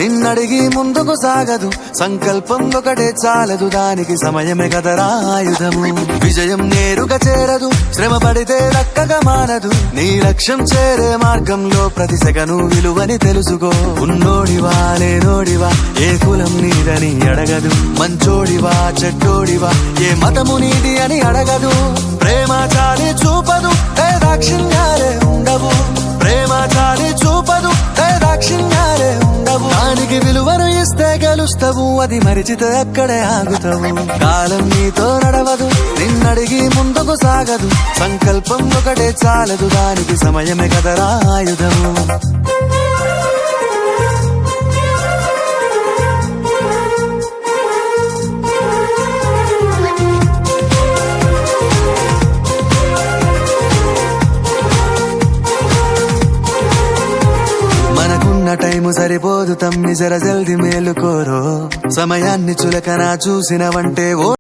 నిన్నడిగి ముందుకు సాగదు, సంకల్పం ఒకటే చాలదు, దానికి సమయమే కదరా ఆయుధము. విజయం నేరుగా చేరదు, శ్రమ పడితే దక్కగా మానదు, నీ లక్ష్యం చేరే మార్గంలో ప్రతి సెకను విలువని తెలుసుకో. ఉన్నోడివా లేనోడివా ఏ కులం నీదని అడగదు, మంచోడివా చెడ్డోడివా ఏ మతము నీది అని అడగదు. ప్రేమ చాలి చూపదు, దాక్షిణ్యాలే ఉండవు, ప్రేమ చాలి చూపదు, దాక్షిణ్యాలే ఉండవు. దానికి విలువను ఇస్తే గెలుస్తావు, అది మరిచితే అక్కడే ఆగుతావు. కాలం నీతో నడవదు, నిన్నడిగి ముందుకు సాగదు, సంకల్పం ఒకటే చాలదు, దానికి సమయమే కదరా ఆయుధము. టైము సరిపోదు తమ్మి, జర జల్ది మేలుకోరో, సమయాన్ని చులకన చూసినవంటే ఓ